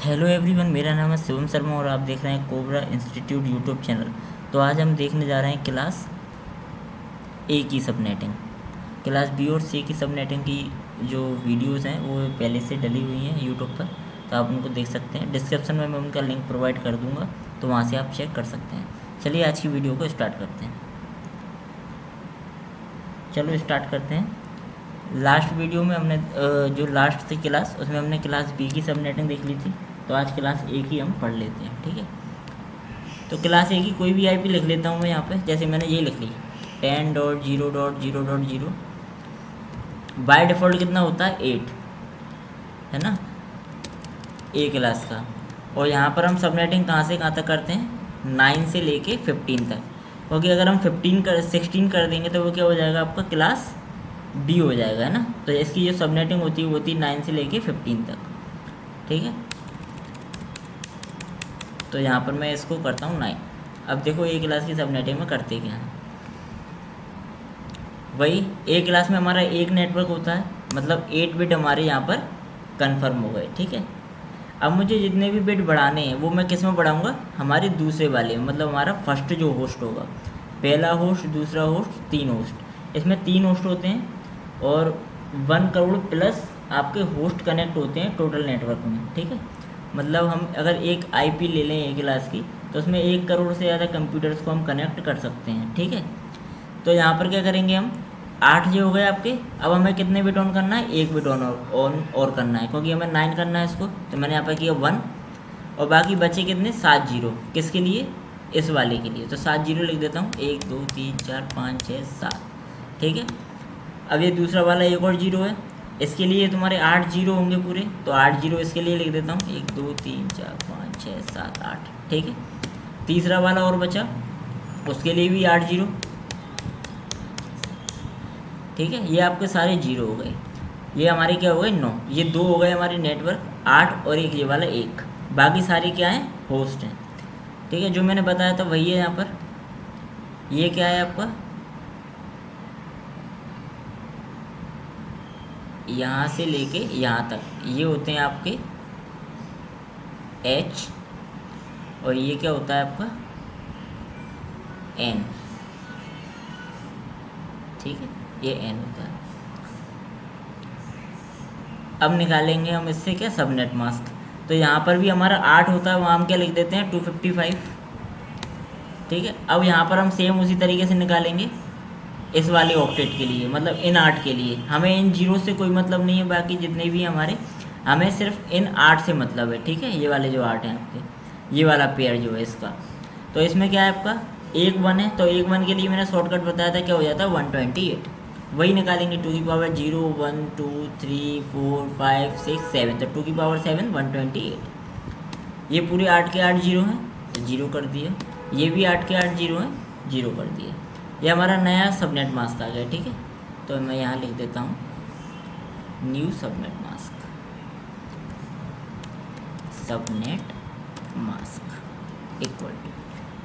Hello everyone, मेरा नाम है शिवम शर्मा और आप देख रहे हैं कोबरा इंस्टीट्यूट यूट्यूब चैनल। तो आज हम देखने जा रहे हैं क्लास ए की सबनेटिंग। क्लास बी और सी की सबनेटिंग की जो वीडियोस हैं वो पहले से डली हुई हैं यूट्यूब पर, तो आप उनको देख सकते हैं। डिस्क्रिप्शन में मैं उनका लिंक प्रोवाइड कर दूंगा, तो वहाँ से आप चेक कर सकते हैं। चलिए आज की वीडियो को स्टार्ट करते हैं। चलो स्टार्ट करते हैं। लास्ट वीडियो में हमने जो लास्ट थी क्लास, उसमें हमने क्लास बी की सबनेटिंग देख ली थी। तो आज क्लास ए की हम पढ़ लेते हैं, ठीक है। तो क्लास ए की कोई भी आईपी लिख लेता हूँ मैं यहाँ पे। जैसे मैंने ये लिख ली 10.0.0.0। बाय डिफ़ॉल्ट कितना होता है 8, है ना, ए क्लास का। और यहाँ पर हम सबनेटिंग कहाँ से कहाँ तक करते हैं, 9 से लेके 15 तक। क्योंकि अगर हम 16 कर देंगे तो वो क्या हो जाएगा, आपका क्लास बी हो जाएगा, है ना। तो इसकी जो सबनेटिंग होती है वो होती है 9 से लेके 15 तक, ठीक है। तो यहाँ पर मैं इसको करता हूँ 9। अब देखो ए क्लास की सबनेटिंग में करते क्या हैं, वही ए क्लास में हमारा एक नेटवर्क होता है, मतलब 8 बिट हमारे यहाँ पर कंफर्म हो गए, ठीक है। अब मुझे जितने भी बिट बढ़ाने हैं वो मैं किस में बढ़ाऊँगा, हमारे दूसरे वाले में, मतलब हमारा फर्स्ट जो होस्ट होगा, पहला होस्ट, दूसरा होस्ट, 3 होस्ट। इसमें 3 होस्ट होते हैं और 1 करोड़ प्लस आपके होस्ट कनेक्ट होते हैं टोटल नेटवर्क में, ठीक है। मतलब हम अगर एक आईपी ले लें ए क्लास की, तो उसमें 1 करोड़ से ज़्यादा कंप्यूटर्स को हम कनेक्ट कर सकते हैं, ठीक है। तो यहाँ पर क्या करेंगे हम, 8 जो हो गए आपके। अब हमें कितने बिट ऑन करना है, 1 बिट ऑन और करना है, क्योंकि हमें 9 करना है इसको। तो मैंने यहाँ पर किया 1 और बाकी बचे कितने, 7 जीरो। किसके लिए, इस वाले के लिए। तो 7 जीरो लिख देता हूँ, 1 2 3 4 5 6 7, ठीक है। अब ये दूसरा वाला एक और जीरो है, इसके लिए तुम्हारे 8 जीरो होंगे पूरे, तो 8 जीरो इसके लिए लिख देता हूँ, 1 2 3 4 5 6 7 8, ठीक है। तीसरा वाला और बचा, उसके लिए भी 8 जीरो, ठीक है। ये आपके सारे जीरो हो गए। ये हमारे क्या हो गए, 9। ये 2 हो गए हमारे नेटवर्क, 8 और एक ये वाला 1। बाकी सारी क्या है, होस्ट हैं, ठीक है। जो मैंने बताया था वही है यहाँ पर। ये क्या है आपका, यहाँ से लेके यहाँ तक ये होते हैं आपके H, और ये क्या होता है आपका N, ठीक है। ये N होता है। अब निकालेंगे हम इससे क्या, सबनेट मास्क। तो यहाँ पर भी हमारा 8 होता है, वहाँ हम क्या लिख देते हैं 255, ठीक है। अब यहाँ पर हम सेम उसी तरीके से निकालेंगे इस वाले ऑक्टेट के लिए, मतलब इन 8 के लिए। हमें इन जीरो से कोई मतलब नहीं है, बाकी जितने भी हमारे, हमें सिर्फ इन 8 से मतलब है, ठीक है। ये वाले जो 8 हैं आपके, ये वाला पेयर जो है इसका। तो इसमें क्या है आपका, एक 1 है, तो एक 1 के लिए मैंने शॉर्टकट बताया था, क्या हो जाता है 128। वही निकालेंगे 2 की पावर 0 1 2 3 4 5 6 7, तो 2 की पावर 7 128। ये पूरे 8 के 8 जीरो हैं, तो जीरो कर दिए। ये भी 8 के 8 जीरो हैं, जीरो कर दिए। ये हमारा नया सबनेट मास्क आ गया, ठीक है। तो मैं यहाँ लिख देता हूँ new subnet mask, subnet mask equal to,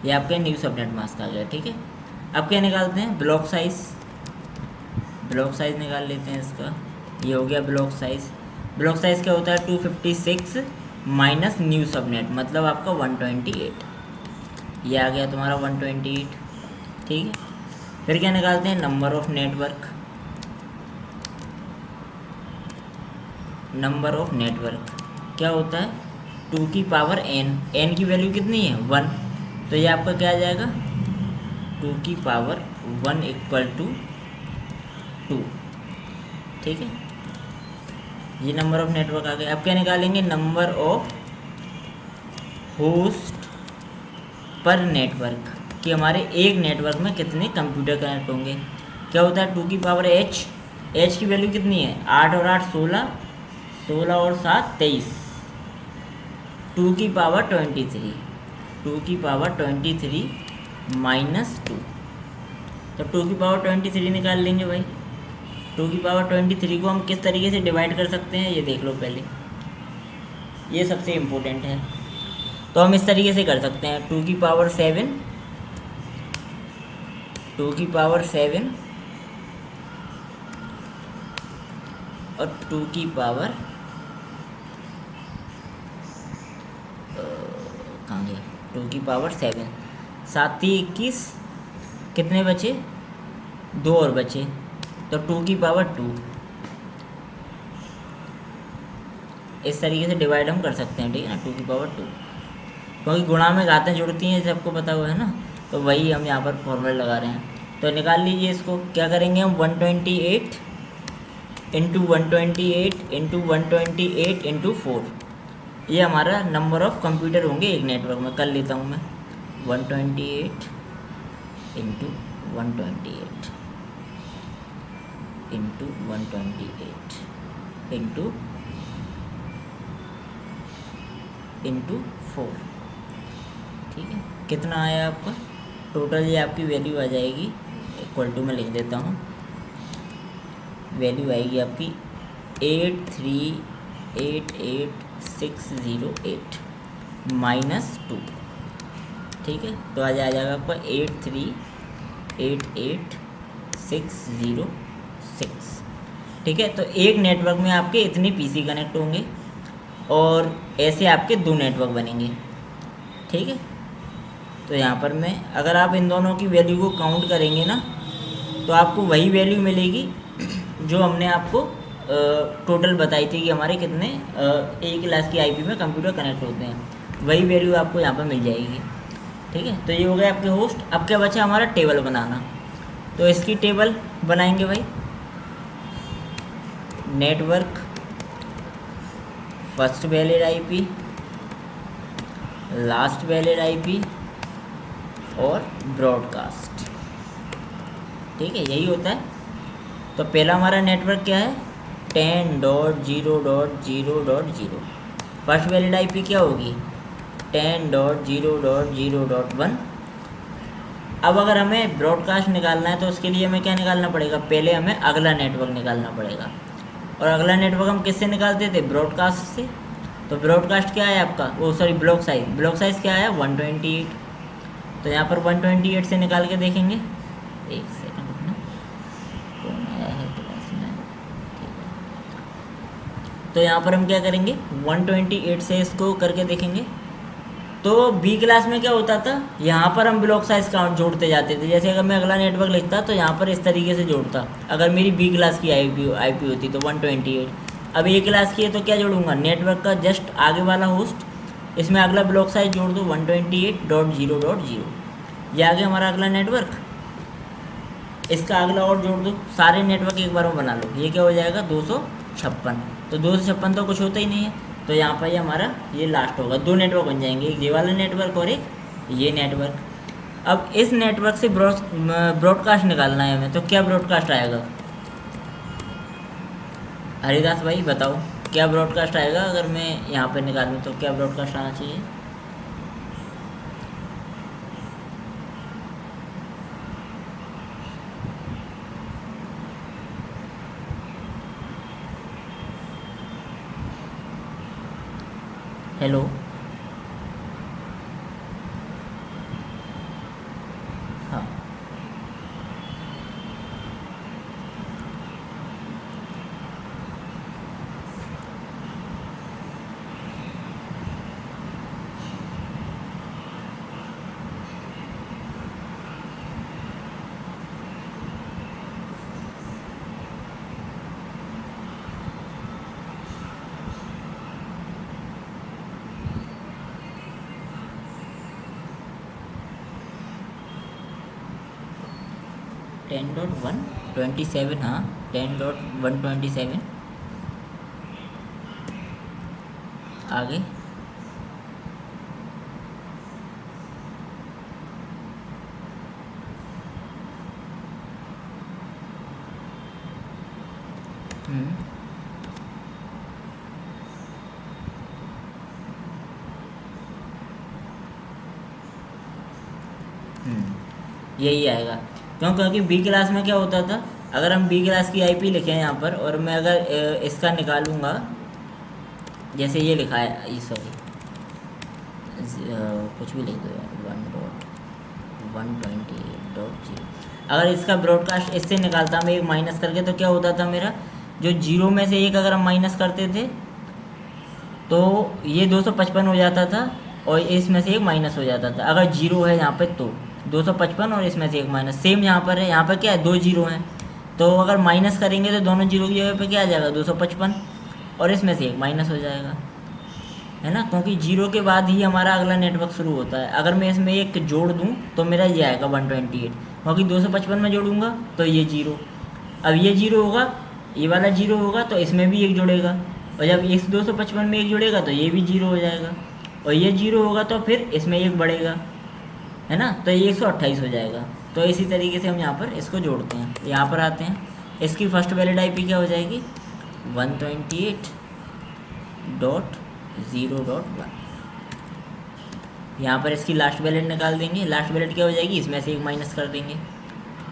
ये आपका न्यू सबनेट मास्क आ गया, ठीक है। अब क्या निकालते हैं, ब्लॉक साइज। ब्लॉक साइज निकाल लेते हैं इसका। ये हो गया ब्लॉक साइज। ब्लॉक साइज क्या होता है, 256 माइनस न्यू सबनेट, मतलब आपका 128। ये आ गया तुम्हारा 128, ठीक है। फिर क्या निकालते हैं, number of network. Number of network क्या होता है, 2 की पावर n। n की वैल्यू कितनी है, 1। तो ये आपका क्या आ जाएगा, 2 की पावर 1 इक्वल टू 2, ठीक है। ये नंबर ऑफ नेटवर्क आ गया। अब क्या निकालेंगे, नंबर ऑफ होस्ट पर नेटवर्क, कि हमारे एक नेटवर्क में कितने कंप्यूटर कनेक्ट होंगे। क्या होता है, 2 की पावर h। h की वैल्यू कितनी है, 8 और 8 16, 16 और 7 23, 2 की पावर 23, 2 की पावर 23 माइनस 2। तो 2 की पावर 23 निकाल लेंगे भाई। 2 की पावर 23 को हम किस तरीके से डिवाइड कर सकते हैं, ये देख लो पहले, ये सबसे इम्पोर्टेंट है। तो हम इस तरीके से कर सकते हैं, 2 की पावर 7, 2 की पावर 7 और 2 की पावर बढ़ाएंगे, 2 की पावर 7, 7 ही 21, कितने बचे, 2 और बचे, तो 2 की पावर 2। इस तरीके से डिवाइड हम कर सकते हैं, ठीक है ना, 2 की पावर 2, क्योंकि गुणा में घातें जुड़ती हैं, सबको पता हुआ है ना, तो वही हम यहाँ पर फॉर्मूला लगा रहे हैं। तो निकाल लीजिए इसको, क्या करेंगे हम, 128 इंटू 128 इंटू 128 इंटू 4, ये हमारा नंबर ऑफ़ कंप्यूटर होंगे एक नेटवर्क में। कर लेता हूँ मैं, 128 इंटू 128 इंटू 128 इंटू 4, ठीक है। कितना आया आपका टोटल, ये आपकी वैल्यू आ जाएगी, इक्वल टू में लिख देता हूँ, वैल्यू आएगी आपकी 8388608 -2, ठीक है। तो आज आ जाएगा आपका 8388606, ठीक है। तो एक नेटवर्क में आपके इतने पीसी कनेक्ट होंगे और ऐसे आपके 2 नेटवर्क बनेंगे, ठीक है। तो यहाँ पर मैं, अगर आप इन दोनों की वैल्यू को काउंट करेंगे ना, तो आपको वही वैल्यू मिलेगी जो हमने आपको टोटल बताई थी कि हमारे कितने एक क्लास की आईपी में कंप्यूटर कनेक्ट होते हैं, वही वैल्यू आपको यहाँ पर मिल जाएगी, ठीक है। तो ये हो गया आपके होस्ट। अब क्या बचा हमारा, टेबल बनाना। तो इसकी टेबल बनाएंगे भाई, network, first valid IP, last valid IP और ब्रॉडकास्ट, ठीक है, यही होता है। तो पहला हमारा नेटवर्क क्या है, 10.0.0.0, फर्स्ट वैलिड आईपी क्या होगी, 10.0.0.1। अब अगर हमें ब्रॉडकास्ट निकालना है तो उसके लिए हमें क्या निकालना पड़ेगा, पहले हमें अगला नेटवर्क निकालना पड़ेगा। और अगला नेटवर्क हम किससे निकालते थे, ब्रॉडकास्ट से। तो ब्रॉडकास्ट क्या है आपका, वो सॉरी ब्लॉक साइज़ क्या है, 128। तो यहाँ पर 128 से निकाल के देखेंगे, एक सेकंड रुकना, कौन आया है क्लास में, ठीक है। तो यहाँ पर हम क्या करेंगे, 128 से इसको करके देखेंगे। तो बी क्लास में क्या होता था, यहाँ पर हम ब्लॉक साइज़ काउंट जोड़ते जाते थे। जैसे अगर मैं अगला नेटवर्क लिखता तो यहाँ पर इस तरीके से जोड़ता, अगर मेरी बी क्लास की आईपी होती तो 128। अब ए क्लास की है तो क्या जोड़ूंगा, नेटवर्क का जस्ट आगे वाला होस्ट, इसमें अगला ब्लॉक साइज जोड़ दो 128.0.0, ये आ गया हमारा अगला नेटवर्क। इसका अगला और जोड़ दो, सारे नेटवर्क एक बार में बना लो, ये क्या हो जाएगा 256। तो 256 तो कुछ होता ही नहीं है, तो यहाँ पर ये हमारा ये लास्ट होगा, 2 नेटवर्क बन जाएंगे, एक ये वाला नेटवर्क और एक ये नेटवर्क। अब इस नेटवर्क से ब्रॉडकास्ट निकालना है हमें, तो क्या ब्रॉडकास्ट आएगा, हरिदास भाई बताओ क्या ब्रॉडकास्ट आएगा, अगर मैं यहाँ पे निकालूँ तो क्या ब्रॉडकास्ट आना चाहिए। हेलो, हाँ टेन डॉट 127, हाँ 10.127 आगे। यही आएगा, क्योंकि बी क्लास में क्या होता था, अगर हम बी क्लास की आईपी लिखें यहाँ पर और मैं अगर इसका निकालूंगा, जैसे ये लिखा है, ये सॉरी कुछ भी लिख दो यार, 1.128.0, अगर इसका ब्रॉडकास्ट इससे निकालता मैं एक माइनस करके, तो क्या होता था मेरा, जो 0 में से 1 अगर हम माइनस करते थे तो ये 255 हो जाता था, और इसमें से एक माइनस हो जाता था। अगर जीरो है यहाँ पे तो 255 और इसमें से एक माइनस, सेम यहाँ पर है, यहाँ पर क्या है, दो जीरो हैं, तो अगर माइनस करेंगे तो दोनों जीरो की जगह पे क्या आ जाएगा, 255, और इसमें से एक माइनस हो जाएगा, है ना, क्योंकि जीरो के बाद ही हमारा अगला नेटवर्क शुरू होता है। अगर मैं इसमें एक जोड़ दूँ तो मेरा ये आएगा 128, क्योंकि 255 में जोड़ूंगा तो ये जीरो, अब ये जीरो होगा, ये वाला जीरो होगा तो इसमें भी एक जुड़ेगा, और जब इस 255 में एक जुड़ेगा तो ये भी जीरो हो जाएगा, और ये जीरो होगा तो फिर इसमें एक बढ़ेगा, है ना, तो ये 128 हो जाएगा। तो इसी तरीके से हम यहाँ पर इसको जोड़ते हैं। यहाँ पर आते हैं, इसकी फर्स्ट वैलिड आईपी क्या हो जाएगी, 128.0.1। यहाँ पर इसकी लास्ट वैलिड निकाल देंगे। लास्ट वैलिड क्या हो जाएगी, इसमें से एक माइनस कर देंगे,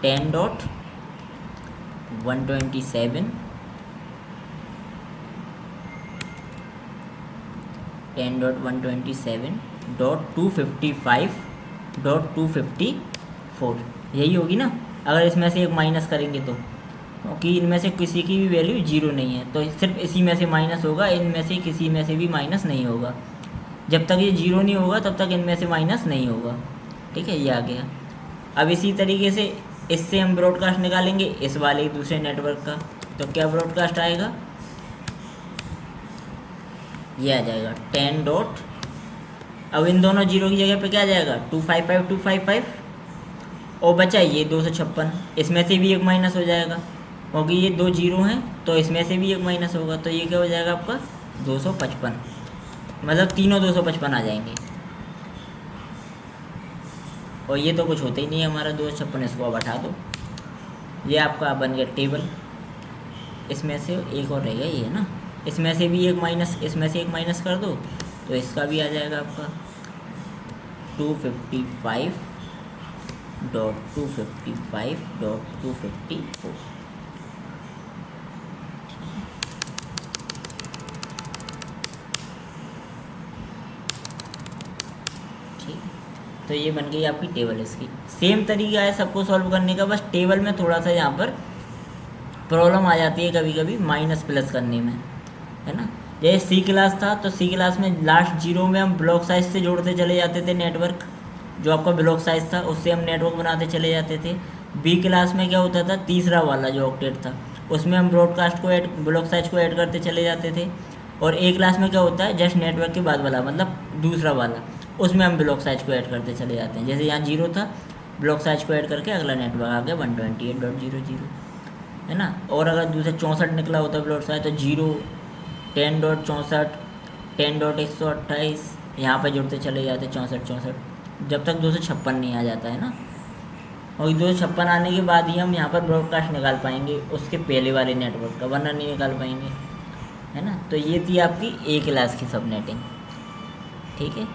10.127.255.254 यही होगी ना, अगर इसमें से एक माइनस करेंगे तो, क्योंकि इनमें से किसी की भी वैल्यू जीरो नहीं है, तो सिर्फ इसी में से माइनस होगा, इनमें से किसी में से भी माइनस नहीं होगा। जब तक ये जीरो नहीं होगा तब तक इनमें से माइनस नहीं होगा। ठीक है, ये आ गया। अब इसी तरीके से इससे हम ब्रॉडकास्ट निकालेंगे इस वाले दूसरे नेटवर्क का, तो क्या ब्रॉडकास्ट आएगा, ये आ जाएगा 10 डॉट, अब इन दोनों जीरो की जगह पे क्या आ जाएगा, 255 और बचा ये 256, इसमें से भी एक माइनस हो जाएगा, क्योंकि ये दो जीरो हैं तो इसमें से भी एक माइनस होगा, तो ये क्या हो जाएगा आपका 255, मतलब तीनों 255 आ जाएंगे। और ये तो कुछ होता ही नहीं है हमारा 256, इसको अब हटा दो। ये आपका बन गया टेबल। इसमें से एक और रहेगा, ये है ना, इसमें से भी एक माइनस, इसमें से एक माइनस कर दो तो इसका भी आ जाएगा आपका 255.255.254। तो ये बन गई आपकी टेबल। इसकी सेम तरीका है सबको सॉल्व करने का, बस टेबल में थोड़ा सा यहाँ पर प्रॉब्लम आ जाती है कभी कभी माइनस प्लस करने में, है ना। जैसे सी क्लास था तो सी क्लास में लास्ट जीरो में हम ब्लॉक साइज से जोड़ते चले जाते थे नेटवर्क, जो आपका ब्लॉक साइज था उससे हम नेटवर्क बनाते चले जाते थे। बी क्लास में क्या होता था, तीसरा वाला जो ऑक्टेट था उसमें हम ब्रॉडकास्ट को ऐड, ब्लॉक साइज को ऐड करते चले जाते थे। और ए क्लास में क्या होता है, जस्ट नेटवर्क के बाद वाला, मतलब दूसरा वाला, उसमें हम ब्लॉक साइज को ऐड करते चले जाते हैं। जैसे यहाँ जीरो था, ब्लॉक साइज को ऐड करके अगला नेटवर्क आ गया 128.0.0, है ना। और अगर दूसरा 64 निकला होता है ब्लॉक साइज तो 10.64, 10.128, यहाँ पे जुड़ते चले जाते 64, जब तक 256 नहीं आ जाता है ना। और 256 आने के बाद ही हम यहाँ पर ब्रॉडकास्ट निकाल पाएंगे उसके पहले वाले नेटवर्क का, वरना नहीं निकाल पाएंगे, है ना। तो ये थी आपकी ए क्लास की सबनेटिंग। ठीक है।